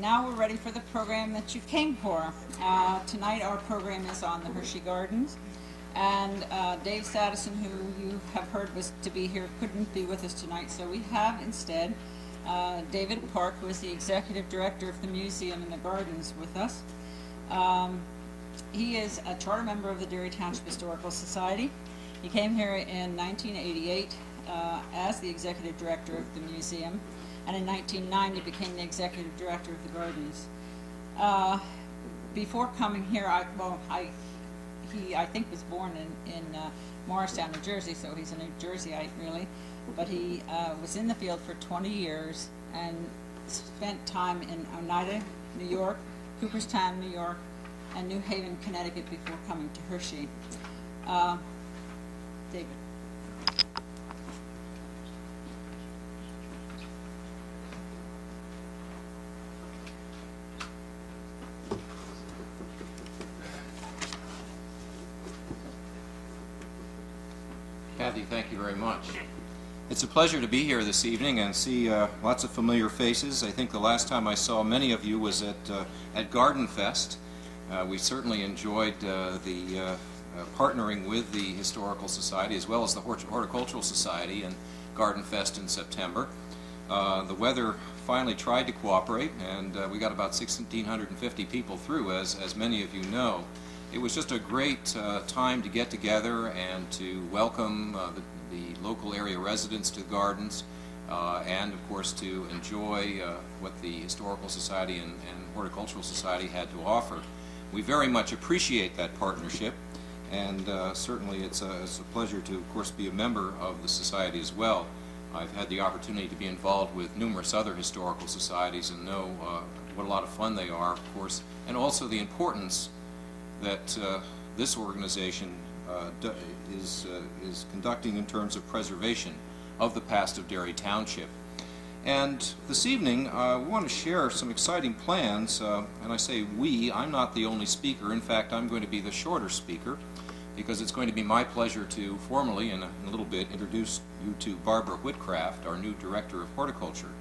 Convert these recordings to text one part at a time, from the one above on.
now we're ready for the program that you came for. Tonight our program is on the Hershey Gardens, and Dave Sadison, who you have heard was to be here, couldn't be with us tonight, so we have instead David Parke, who is the Executive Director of the Museum and the Gardens, with us. He is a charter member of the Derry Township Historical Society. He came here in 1988 as the Executive Director of the Museum, and in 1990 became the Executive Director of the Gardens. Before coming here, he I think was born in Morristown, New Jersey, so he's a New Jerseyite really, but he was in the field for 20 years and spent time in Oneida, New York, Cooperstown, New York, and New Haven, Connecticut before coming to Hershey. David. Kathy, thank you very much. It's a pleasure to be here this evening and see lots of familiar faces. I think the last time I saw many of you was at Garden Fest. We certainly enjoyed the partnering with the Historical Society as well as the Horticultural Society and Garden Fest in September. The weather finally tried to cooperate, and we got about 1,650 people through, as many of you know. It was just a great time to get together and to welcome the local area residents to the gardens, and of course to enjoy what the Historical Society and Horticultural Society had to offer. We very much appreciate that partnership, and certainly it's a pleasure to, of course, be a member of the Society as well. I've had the opportunity to be involved with numerous other historical societies and know what a lot of fun they are, of course, and also the importance that this organization is conducting in terms of preservation of the past of Derry Township. And this evening we want to share some exciting plans, and I say we, I'm not the only speaker. In fact, I'm going to be the shorter speaker because it's going to be my pleasure to formally, in a little bit, introduce you to Barbara Whitcraft, our new Director of Horticulture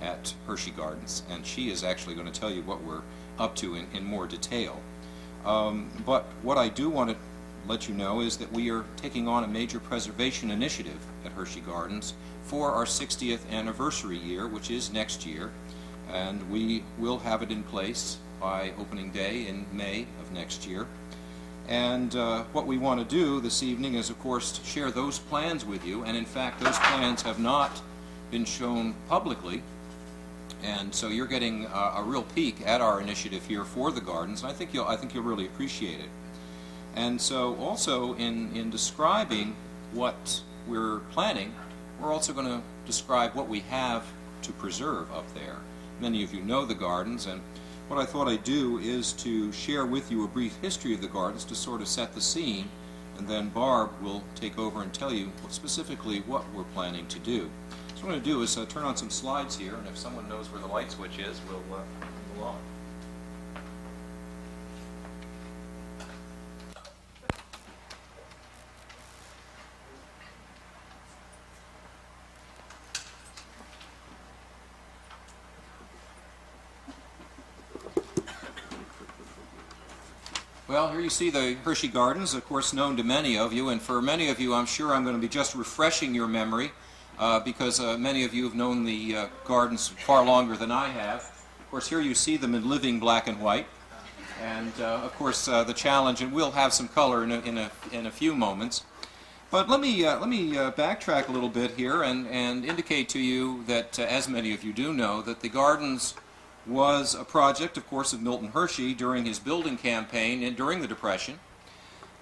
at Hershey Gardens, and she is actually going to tell you what we're up to in more detail. But what I do want to let you know is that we are taking on a major preservation initiative at Hershey Gardens for our 60th anniversary year, which is next year, and we will have it in place by opening day in May of next year. And what we want to do this evening is, of course, to share those plans with you, and in fact those plans have not been shown publicly. And so you're getting a real peek at our initiative here for the gardens, and I think you'll really appreciate it. And so also in describing what we're planning, we're also going to describe what we have to preserve up there. Many of you know the gardens, and what I thought I'd do is to share with you a brief history of the gardens to sort of set the scene, and then Barb will take over and tell you specifically what we're planning to do. So what I'm going to do is turn on some slides here, and if someone knows where the light switch is, we'll move along. Well, here you see the Hershey Gardens, of course known to many of you, and for many of you I'm sure I'm going to be just refreshing your memory because many of you have known the gardens far longer than I have. Of course, here you see them in living black and white, and of course the challenge, and we'll have some color in a few moments. But let me backtrack a little bit here and indicate to you that, as many of you do know, that the gardens was a project, of course, of Milton Hershey during his building campaign and during the Depression,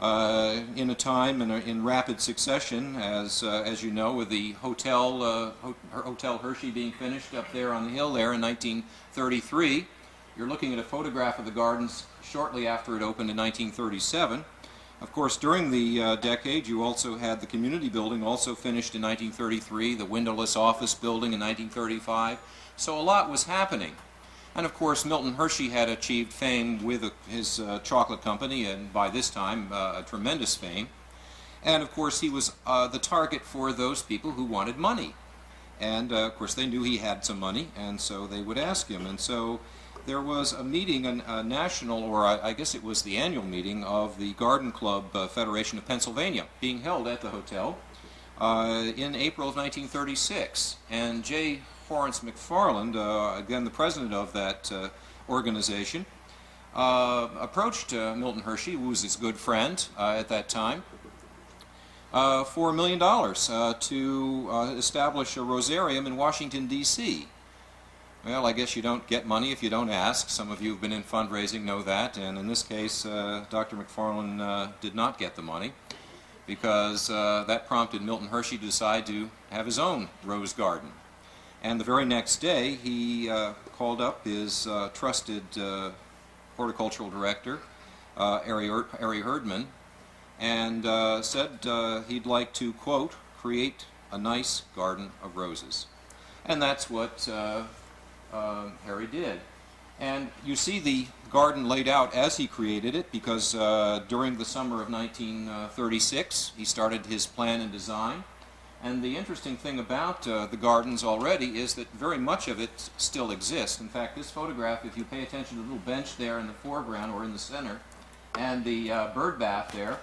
in a time in rapid succession, as you know, with the Hotel Hershey being finished up there on the hill there in 1933. You're looking at a photograph of the gardens shortly after it opened in 1937. Of course, during the decade, you also had the community building, also finished in 1933, the windowless office building in 1935. So a lot was happening. And of course, Milton Hershey had achieved fame with his chocolate company, and by this time, a tremendous fame. And of course, he was the target for those people who wanted money. And of course, they knew he had some money, and so they would ask him. And so there was a meeting, a national, or I guess it was the annual meeting of the Garden Club Federation of Pennsylvania, being held at the hotel in April of 1936. And J. Horace McFarland, again the president of that organization, approached Milton Hershey, who was his good friend at that time, for $1 million to establish a rosarium in Washington, D.C. Well, I guess you don't get money if you don't ask. Some of you who've been in fundraising know that, and in this case, Dr. McFarland did not get the money, because that prompted Milton Hershey to decide to have his own rose garden. And the very next day, he called up his trusted horticultural director, Harry Herdman, and said he'd like to, quote, create a nice garden of roses. And that's what Harry did. And you see the garden laid out as he created it, because during the summer of 1936 he started his plan and design. And the interesting thing about the gardens already is that very much of it still exists. In fact, this photograph, if you pay attention to the little bench there in the foreground or in the center, and the bird bath there,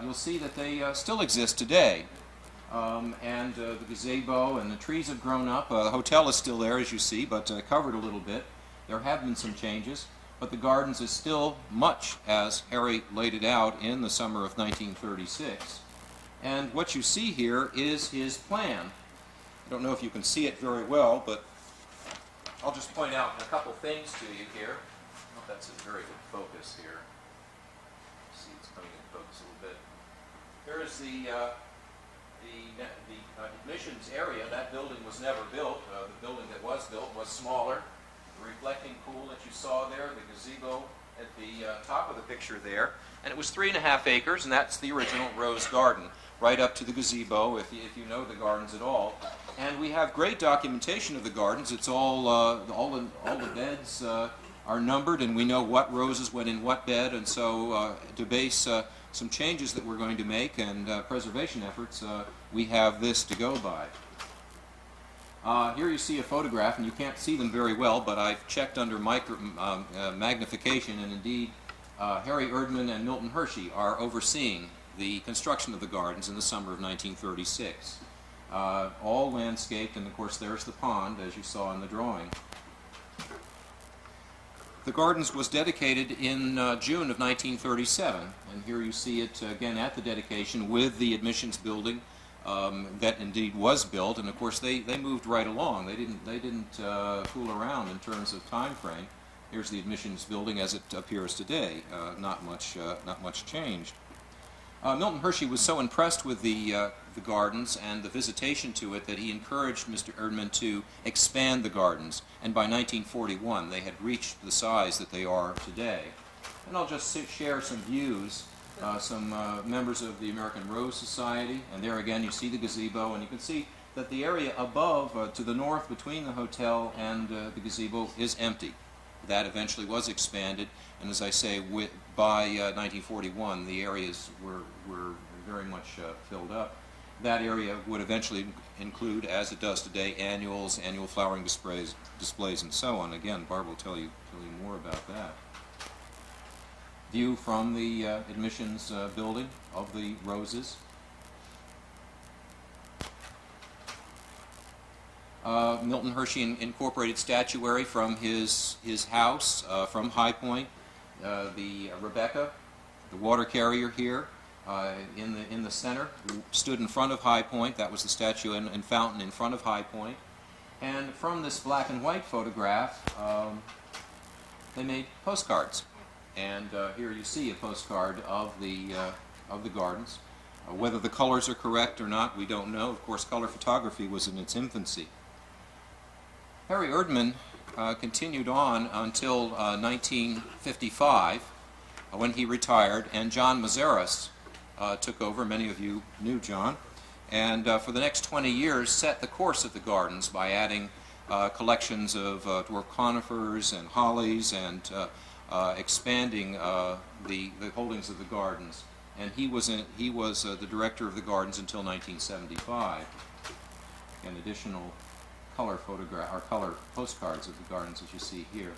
you'll see that they still exist today. And the gazebo and the trees have grown up. The hotel is still there, as you see, but covered a little bit. There have been some changes, but the gardens is still much as Harry laid it out in the summer of 1936. And what you see here is his plan. I don't know if you can see it very well, but I'll just point out a couple things to you here. I hope that's a very good focus here. See, it's coming into focus a little bit. Here's the admissions area. That building was never built. The building that was built was smaller. The reflecting pool that you saw there, the gazebo at the top of the picture there, and it was 3.5 acres, and that's the original rose garden, right up to the gazebo, if you know the gardens at all. And we have great documentation of the gardens. It's all the beds are numbered, and we know what roses went in what bed, and so to base some changes that we're going to make and preservation efforts, we have this to go by. Here you see a photograph, and you can't see them very well, but I've checked under magnification, and indeed Harry Erdman and Milton Hershey are overseeing the construction of the gardens in the summer of 1936. All landscaped, and of course there's the pond, as you saw in the drawing. The gardens was dedicated in June of 1937, and here you see it again at the dedication with the admissions building that indeed was built, and of course they moved right along. They didn't fool around in terms of time frame. Here's the admissions building as it appears today. Not much changed. Milton Hershey was so impressed with the gardens and the visitation to it that he encouraged Mr. Erdman to expand the gardens, and by 1941 they had reached the size that they are today. And I'll just share some views. Some members of the American Rose Society, and there again you see the gazebo, and you can see that the area above, to the north between the hotel and the gazebo, is empty. That eventually was expanded, and as I say, by 1941 the areas were very much filled up. That area would eventually include, as it does today, annual flowering displays, and so on. Again, Barb will tell you more about that. View from the admissions building of the roses. Milton Hershey incorporated statuary from his house, from High Point. The Rebecca, the water carrier here in the center, stood in front of High Point. That was the statue and fountain in front of High Point. And from this black and white photograph, they made postcards. And here you see a postcard of the gardens. Whether the colors are correct or not, we don't know. Of course, color photography was in its infancy. Harry Erdman continued on until 1955, when he retired, and John Mazaris took over. Many of you knew John. And for the next 20 years set the course of the gardens by adding collections of dwarf conifers and hollies and expanding the holdings of the gardens, and he was the director of the gardens until 1975. An additional color photograph or color postcards of the gardens that you see here.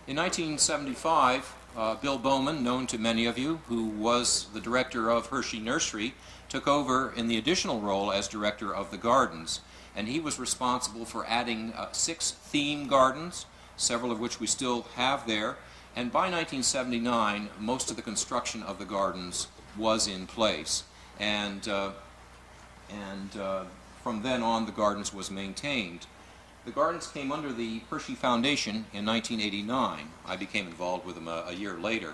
In 1975, Bill Bowman, known to many of you, who was the director of Hershey Nursery, took over in the additional role as director of the gardens. And he was responsible for adding 6 theme gardens, several of which we still have there. And by 1979, most of the construction of the gardens was in place. And from then on, the gardens was maintained. The gardens came under the Hershey Foundation in 1989. I became involved with them a year later.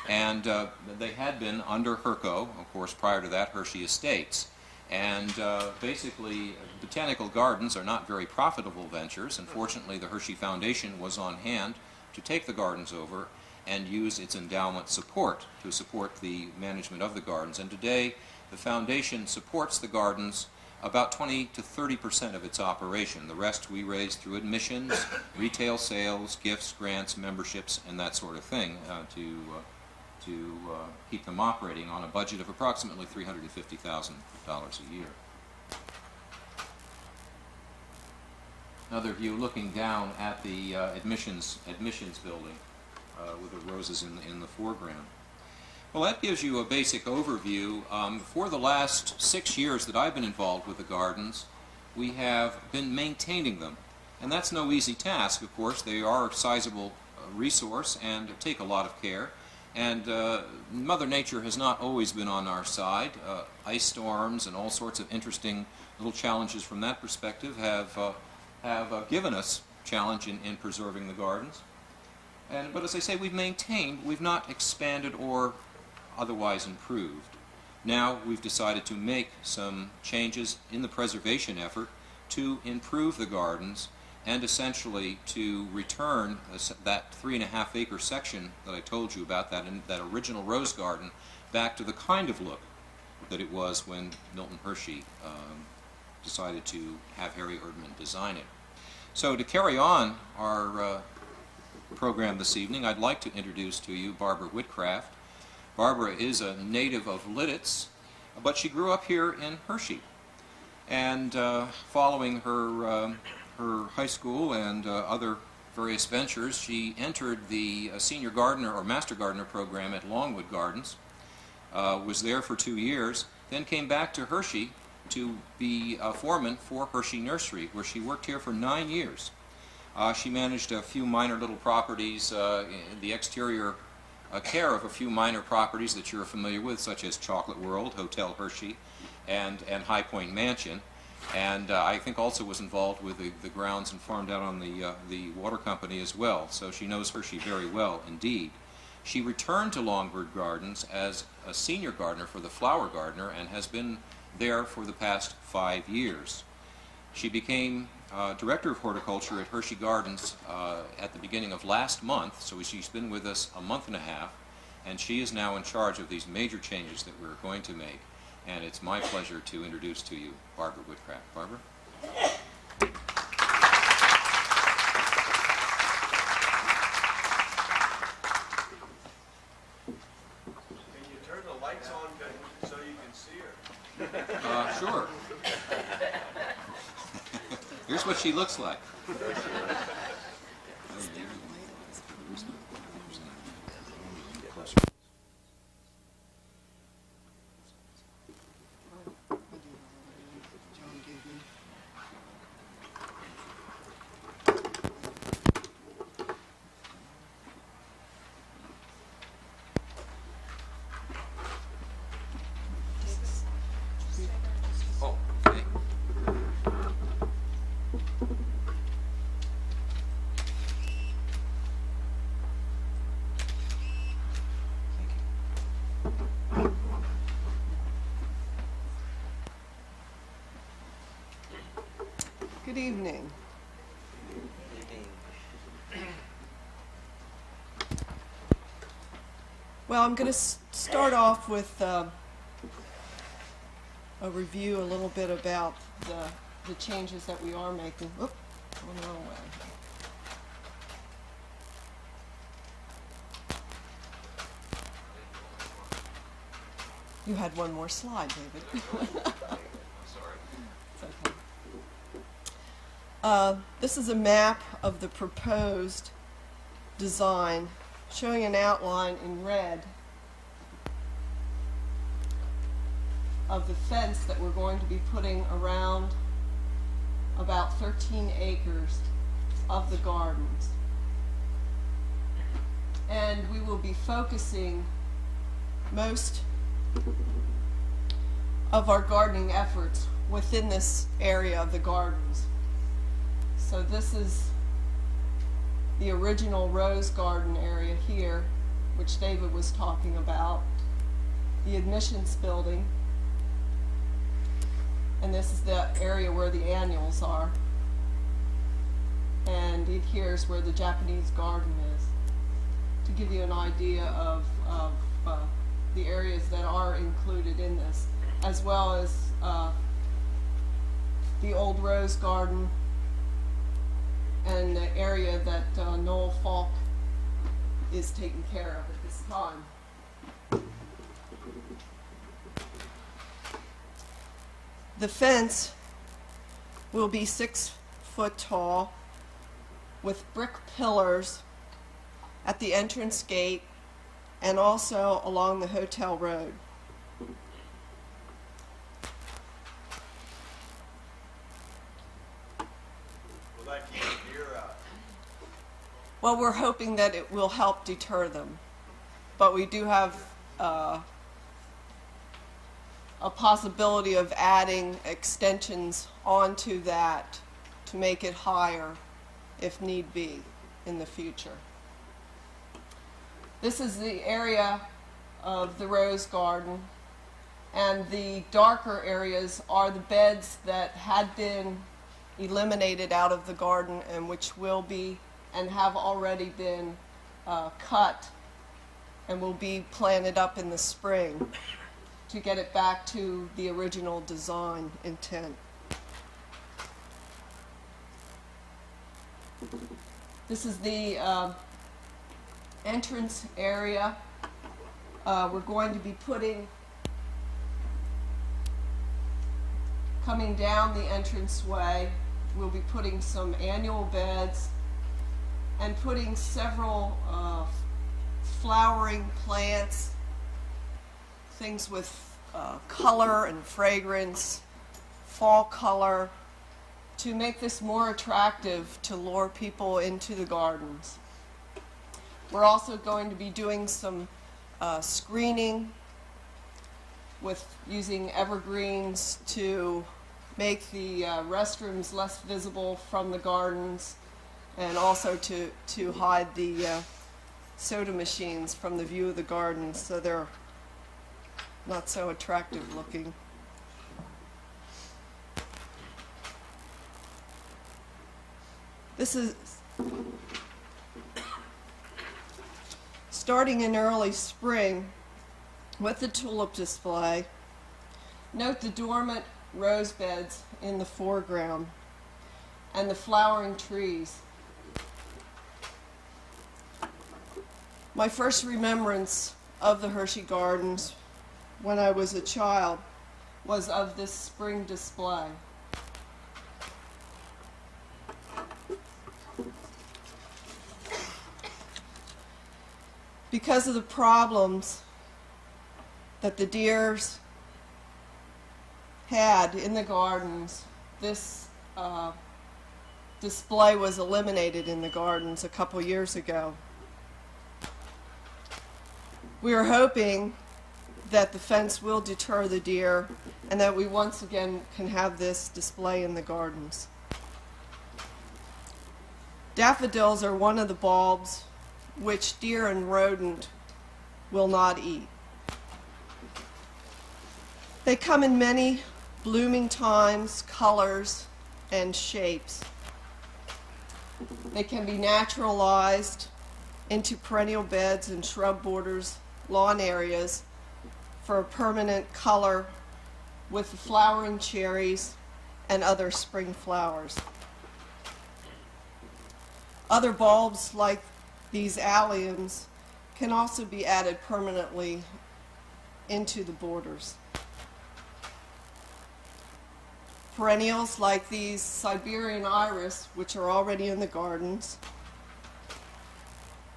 And they had been under Herco, of course, prior to that, Hershey Estates. And basically, botanical gardens are not very profitable ventures. Unfortunately, the Hershey Foundation was on hand to take the gardens over and use its endowment support to support the management of the gardens. And today, the foundation supports the gardens about 20 to 30% of its operation. The rest we raise through admissions, retail sales, gifts, grants, memberships, and that sort of thing to keep them operating on a budget of approximately $350,000 a year. Another view looking down at the admissions building with the roses in the foreground. Well, that gives you a basic overview. For the last 6 years that I've been involved with the gardens, we have been maintaining them. And that's no easy task, of course. They are a sizable resource and take a lot of care. And Mother Nature has not always been on our side. Ice storms and all sorts of interesting little challenges from that perspective have given us challenge in preserving the gardens. But as I say, we've maintained, we've not expanded or otherwise improved. Now we've decided to make some changes in the preservation effort to improve the gardens and essentially to return that 3.5-acre section that I told you about, that original rose garden, back to the kind of look that it was when Milton Hershey decided to have Harry Erdman design it. So to carry on our program this evening, I'd like to introduce to you Barbara Whitcraft. Barbara is a native of Lidditz, but she grew up here in Hershey. And following her high school and other various ventures, she entered the senior gardener or master gardener program at Longwood Gardens, was there for 2 years, then came back to Hershey to be a foreman for Hershey Nursery, where she worked here for 9 years. She managed a few minor little properties, the exterior care of a few minor properties that you're familiar with, such as Chocolate World, Hotel Hershey, and High Point Mansion. And I think also was involved with the grounds and farmed out on the water company as well. So she knows Hershey very well indeed. She returned to Longwood Gardens as a senior gardener for the flower gardener and has been there for the past 5 years. She became Director of Horticulture at Hershey Gardens at the beginning of last month, so she's been with us a month and a half, and she is now in charge of these major changes that we're going to make. And it's my pleasure to introduce to you Barbara Whitcraft. Barbara? Can you turn the lights on so you can see her? Sure. Here's what she looks like. Oh, okay. Good evening. Well, I'm going to start off with a review a little bit about the changes that we are making. Oop, going the wrong way. You had one more slide, David. Sorry. It's okay. This is a map of the proposed design, showing an outline in red of the fence that we're going to be putting around about 13 acres of the gardens. And we will be focusing most of our gardening efforts within this area of the gardens. So this is the original rose garden area here, which David was talking about, the admissions building, and this is the area where the annuals are, and here's where the Japanese garden is, to give you an idea of the areas that are included in this, as well as the old rose garden and the area that Noel Falk is taking care of at this time. The fence will be 6 foot tall with brick pillars at the entrance gate and also along the hotel road. Will that keep the deer out? Well, we're hoping that it will help deter them, but we do have a possibility of adding extensions onto that to make it higher if need be in the future. This is the area of the rose garden, and the darker areas are the beds that had been eliminated out of the garden and which will be and have already been cut and will be planted up in the spring to get it back to the original design intent. This is the entrance area. We're going to be coming down the entranceway, we'll be putting some annual beds and putting several flowering plants, things with color and fragrance, fall color, to make this more attractive to lure people into the gardens. We're also going to be doing some screening with using evergreens to make the restrooms less visible from the gardens, and also to hide the soda machines from the view of the gardens so they're not so attractive looking. This is starting in early spring with the tulip display. Note the dormant rose beds in the foreground and the flowering trees. My first remembrance of the Hershey Gardens when I was a child was of this spring display. Because of the problems that the deers had in the gardens, this display was eliminated in the gardens a couple years ago. We are hoping that the fence will deter the deer and that we once again can have this display in the gardens. Daffodils are one of the bulbs which deer and rodent will not eat. They come in many blooming times, colors, and shapes. They can be naturalized into perennial beds and shrub borders, lawn areas for a permanent color with the flowering cherries and other spring flowers. Other bulbs like these alliums can also be added permanently into the borders. Perennials like these Siberian iris, which are already in the gardens,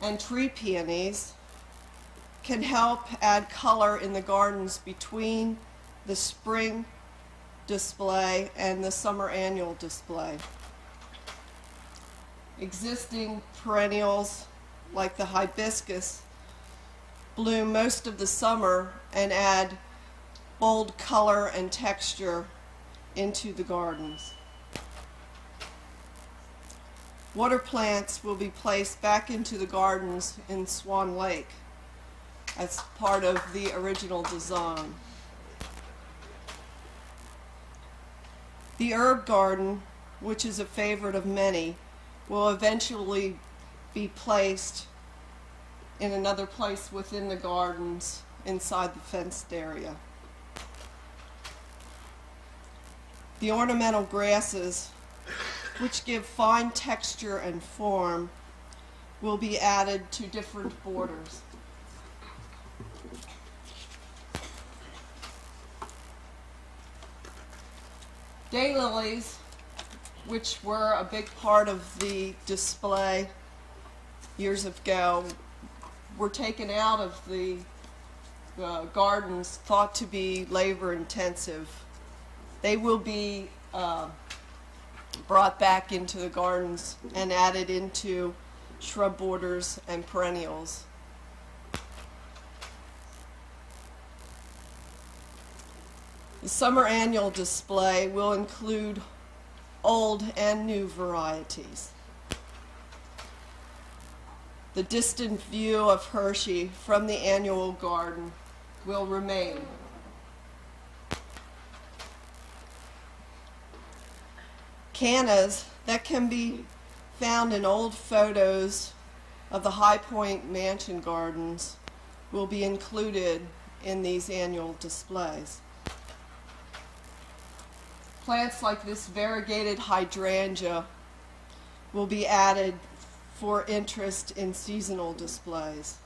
and tree peonies can help add color in the gardens between the spring display and the summer annual display. Existing perennials like the hibiscus bloom most of the summer and add bold color and texture into the gardens. Water plants will be placed back into the gardens in Swan Lake as part of the original design. The herb garden, which is a favorite of many, will eventually be placed in another place within the gardens inside the fenced area. The ornamental grasses, which give fine texture and form, will be added to different borders. Daylilies, which were a big part of the display years ago, were taken out of the gardens, thought to be labor intensive. They will be brought back into the gardens and added into shrub borders and perennials. The summer annual display will include old and new varieties. The distant view of Hershey from the annual garden will remain. Cannas that can be found in old photos of the High Point Mansion gardens will be included in these annual displays. Plants like this variegated hydrangea will be added for interest in seasonal displays.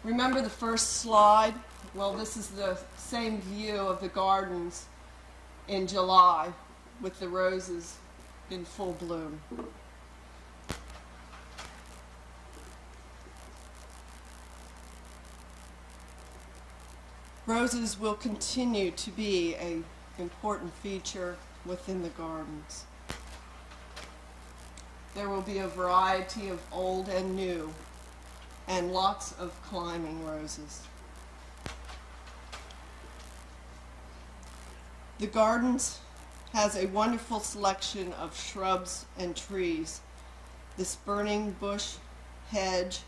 Remember the first slide? Well, this is the same view of the gardens in July with the roses in full bloom. Roses will continue to be an important feature within the gardens. There will be a variety of old and new, and lots of climbing roses. The gardens has a wonderful selection of shrubs and trees. This burning bush hedge,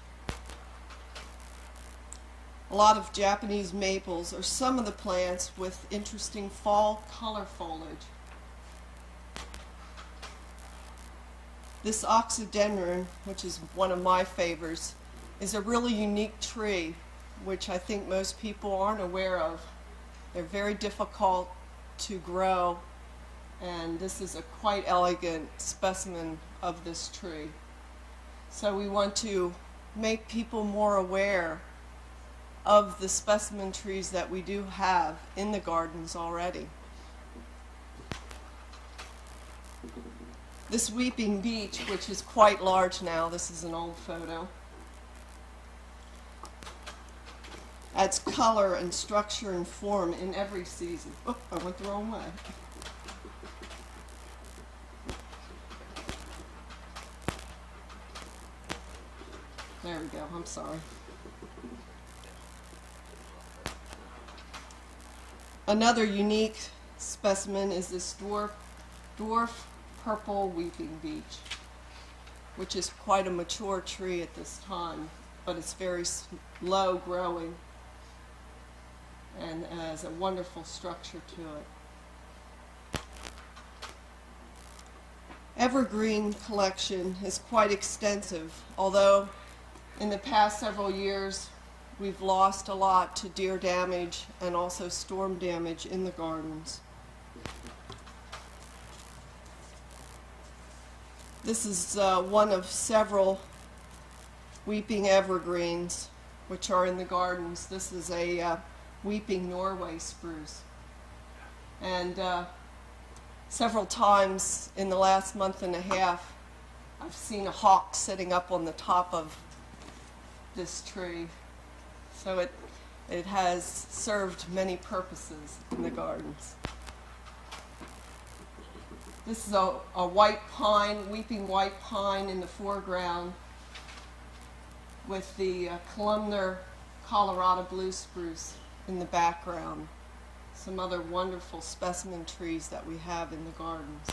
a lot of Japanese maples are some of the plants with interesting fall color foliage. This oxydendron, which is one of my favorites, is a really unique tree which I think most people aren't aware of. They're very difficult to grow, and this is a quite elegant specimen of this tree. So we want to make people more aware of the specimen trees that we do have in the gardens already. This weeping beech, which is quite large now, this is an old photo, adds color and structure and form in every season. Oh, I went the wrong way. There we go, I'm sorry. Another unique specimen is this dwarf purple weeping beech, which is quite a mature tree at this time, but it's very slow growing and has a wonderful structure to it. Evergreen collection is quite extensive, although in the past several years we've lost a lot to deer damage and also storm damage in the gardens. This is one of several weeping evergreens which are in the gardens. This is a weeping Norway spruce. And several times in the last month and a half, I've seen a hawk sitting up on the top of this tree. So it has served many purposes in the gardens. This is a white pine, weeping white pine in the foreground with the columnar Colorado blue spruce in the background. Some other wonderful specimen trees that we have in the gardens.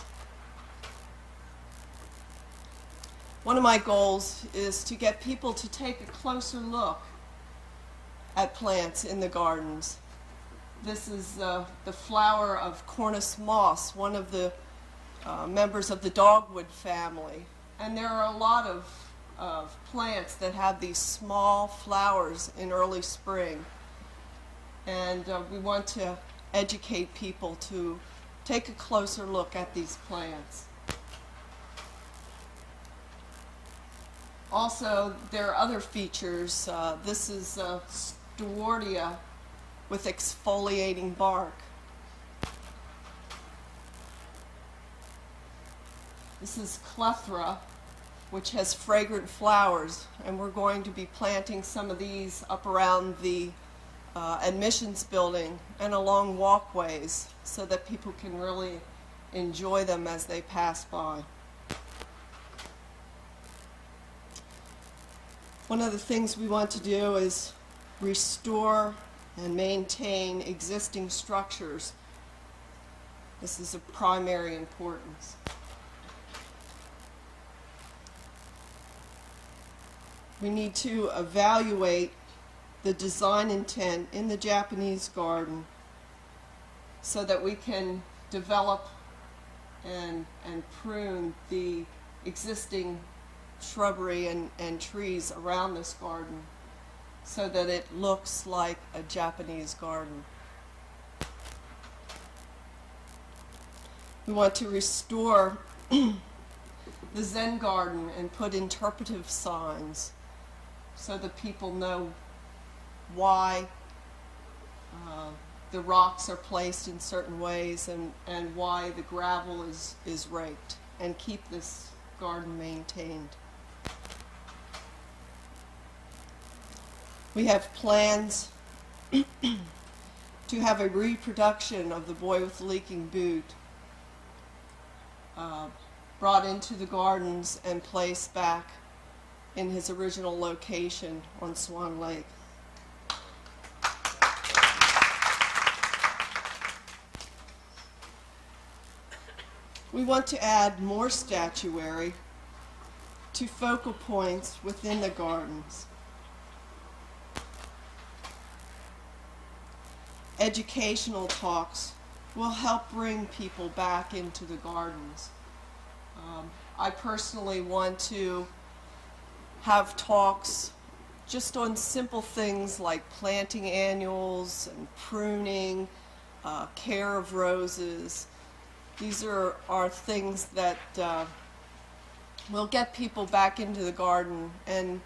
One of my goals is to get people to take a closer look at plants in the gardens. This is the flower of Cornus moss, one of the members of the dogwood family. And there are a lot of plants that have these small flowers in early spring. And we want to educate people to take a closer look at these plants. Also, there are other features. This is Stewardia with exfoliating bark. This is Clethra, which has fragrant flowers, and we're going to be planting some of these up around the admissions building and along walkways so that people can really enjoy them as they pass by. One of the things we want to do is restore and maintain existing structures. This is of primary importance. We need to evaluate the design intent in the Japanese garden so that we can develop and prune the existing shrubbery and trees around this garden so that it looks like a Japanese garden. We want to restore the Zen garden and put interpretive signs so that people know why the rocks are placed in certain ways and why the gravel is raked, and keep this garden maintained. We have plans to have a reproduction of the boy with the leaking boot brought into the gardens and placed back in his original location on Swan Lake. We want to add more statuary to focal points within the gardens. Educational talks will help bring people back into the gardens. I personally want to have talks just on simple things like planting annuals and pruning, care of roses. These are things that will get people back into the garden and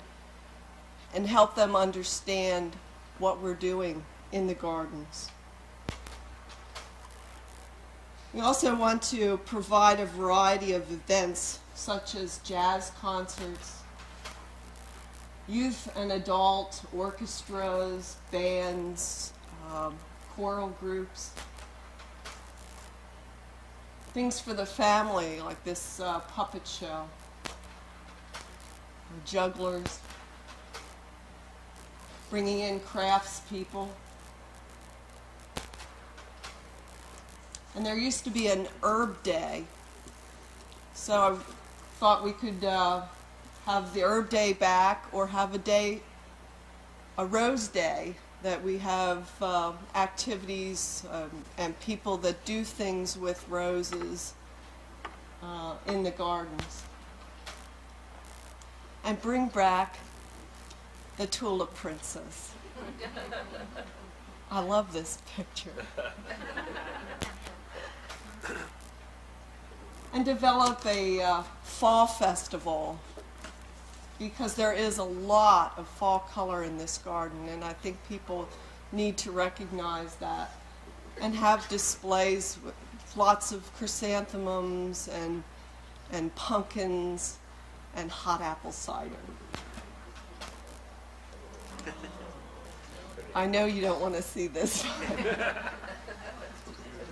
help them understand what we're doing in the gardens. We also want to provide a variety of events such as jazz concerts, youth and adult orchestras, bands, choral groups, things for the family like this puppet show, jugglers, bringing in craftspeople. And there used to be an herb day, so I thought we could have the herb day back, or have a rose day, that we have activities and people that do things with roses in the gardens. And bring back the Tulip Princess. I love this picture. And develop a fall festival because there is a lot of fall color in this garden, and I think people need to recognize that and have displays with lots of chrysanthemums and pumpkins and hot apple cider. I know you don't want to see this,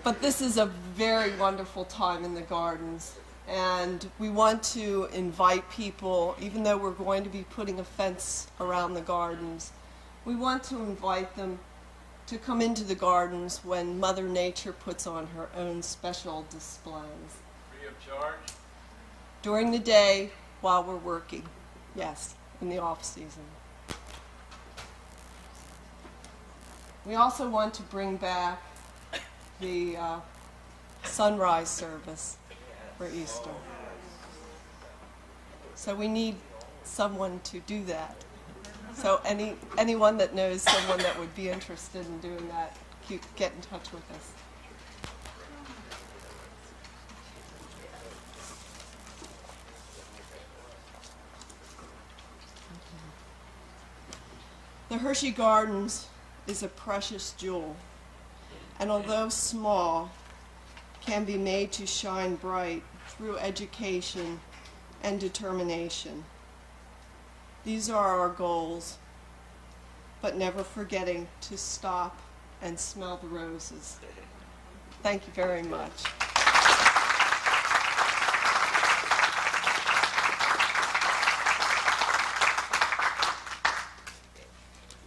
but this is a very wonderful time in the gardens, and we want to invite people, even though we're going to be putting a fence around the gardens, we want to invite them to come into the gardens when Mother Nature puts on her own special displays. Free of charge? During the day while we're working, yes, in the off season. We also want to bring back the sunrise service for Easter. So we need someone to do that. So anyone that knows someone that would be interested in doing that, get in touch with us. The Hershey Gardens is a precious jewel, and although small, can be made to shine bright through education and determination. These are our goals, but never forgetting to stop and smell the roses. Thank you very much.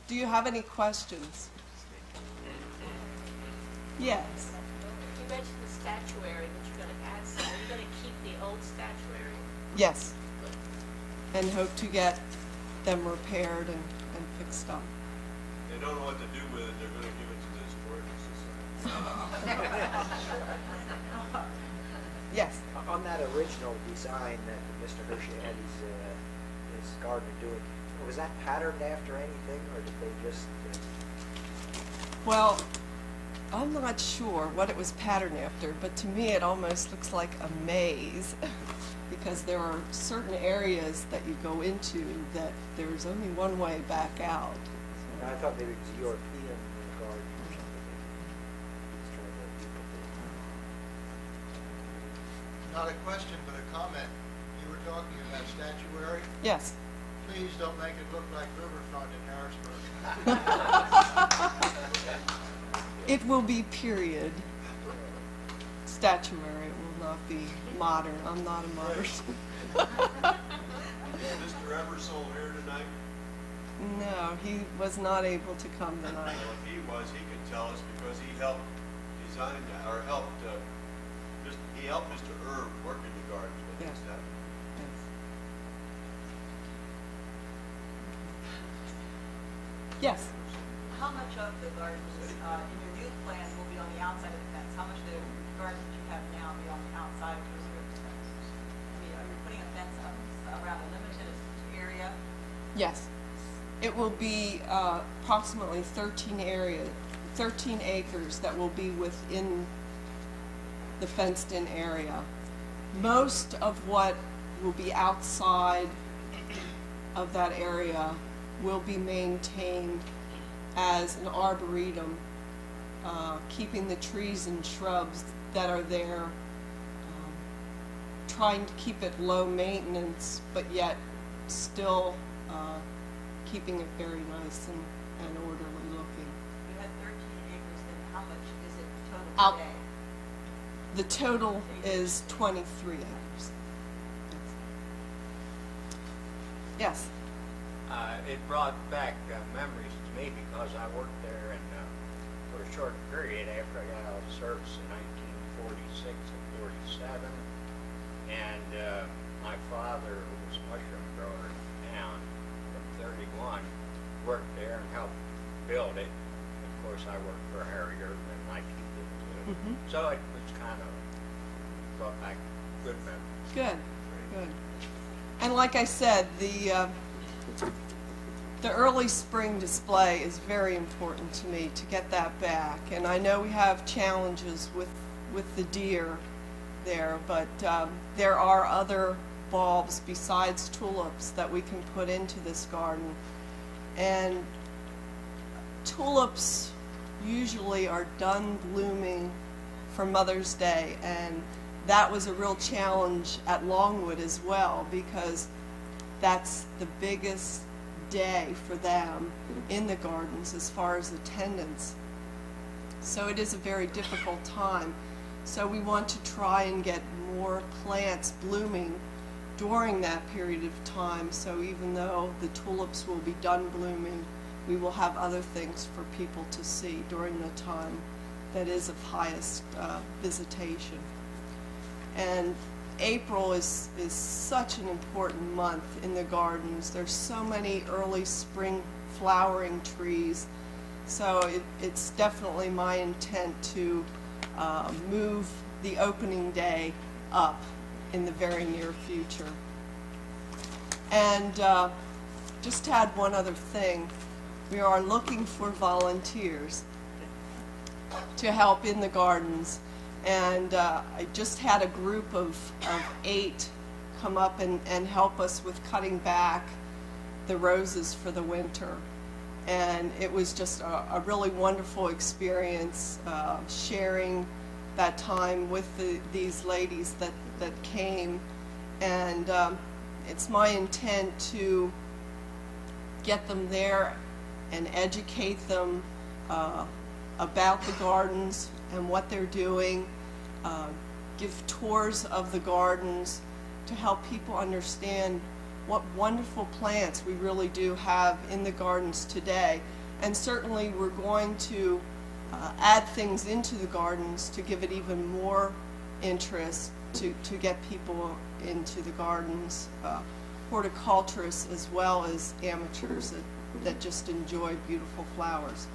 Do you have any questions? Yes. You mentioned the statuary that you're going to add some. Are you going to keep the old statuary? Yes. And hope to get them repaired and fixed up. They don't know what to do with it, they're gonna give it to the Historical Society. Yes. On that original design that Mr. Hershey had his gardener doing, was that patterned after anything, or did they just... Well, I'm not sure what it was patterned after, but to me it almost looks like a maze because there are certain areas that you go into that there's only one way back out. So. I thought maybe it was European garden or something. Just trying to duplicate. Not a question, but a comment. You were talking about statuary. Yes. Please don't make it look like Riverfront in Harrisburg. It will be period statuary. It will not be modern. I'm not a modern. Is Mr. Eversole here tonight? No, he was not able to come tonight. Well, if he was, he could tell us because he helped design that, or helped, he helped Mr. Erb work in the gardens with Yes. that. Yes. How much of the gardens in your new plan will be on the outside of the fence? How much of the gardens that you have now will be on the outside of the fence? I mean, are you putting a fence up around a limited area? Yes. It will be approximately 13 acres that will be within the fenced-in area. Most of what will be outside of that area will be maintained as an arboretum, keeping the trees and shrubs that are there, trying to keep it low maintenance, but yet still keeping it very nice and orderly looking. You had 13 acres, then how much is it total Out- today? The total is 23 acres. Yes. It brought back memories to me because I worked there and for a short period after I got out of service in 1946 and 47. And my father, who was a mushroom grower in town from 31, worked there and helped build it. Of course, I worked for Harry Erb and I keep it too. Mhm. So it was kind of brought back good memories. Good. Good. And like I said, the early spring display is very important to me to get that back. And I know we have challenges with the deer there, but there are other bulbs besides tulips that we can put into this garden. And tulips usually are done blooming for Mother's Day, and that was a real challenge at Longwood as well, because that's the biggest day for them in the gardens as far as attendance. So it is a very difficult time. So we want to try and get more plants blooming during that period of time. So even though the tulips will be done blooming, we will have other things for people to see during the time that is of highest visitation. And April is such an important month in the gardens. There's so many early spring flowering trees. So it's definitely my intent to move the opening day up in the very near future. And just to add one other thing, we are looking for volunteers to help in the gardens. And I just had a group of 8 come up and help us with cutting back the roses for the winter. And it was just a really wonderful experience, sharing that time with these ladies that came. And it's my intent to get them there and educate them about the gardens and what they're doing, give tours of the gardens to help people understand what wonderful plants we really do have in the gardens today. And certainly we're going to add things into the gardens to give it even more interest, to get people into the gardens, horticulturists as well as amateurs that just enjoy beautiful flowers.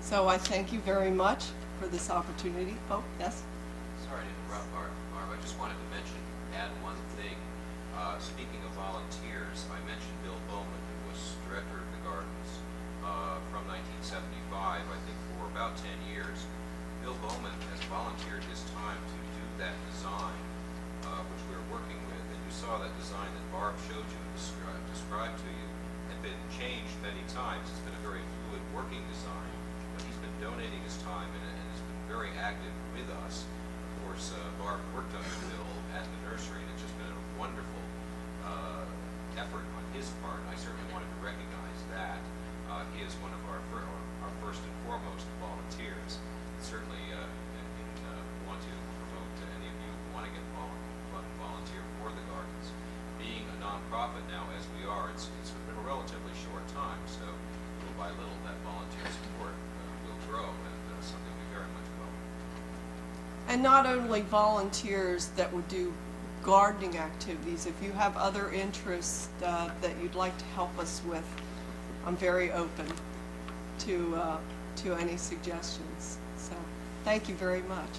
So I thank you very much for this opportunity. Oh, yes? Sorry to interrupt, Barb. I just wanted to add one thing. Speaking of volunteers, I mentioned Bill Bowman, who was director of the gardens from 1975, I think, for about 10 years. Bill Bowman has volunteered his time to do that design, which we were working with. And you saw that design that Barb showed you, described to you, had been changed many times. It's been a very fluid working design. But he's been donating his time and has been very active with us. Of course, Barb worked under Bill at the nursery, and it's just been a wonderful effort on his part. I certainly wanted to recognize that. He is one of our first and foremost volunteers. Certainly want to promote to any of you who want to get volunteer for the gardens. Being a nonprofit now, as we are, it's been a relatively short time, so little by little that volunteer support will grow, and something we very much welcome. And not only volunteers that would do gardening activities. If you have other interests that you'd like to help us with, I'm very open to any suggestions. So thank you very much.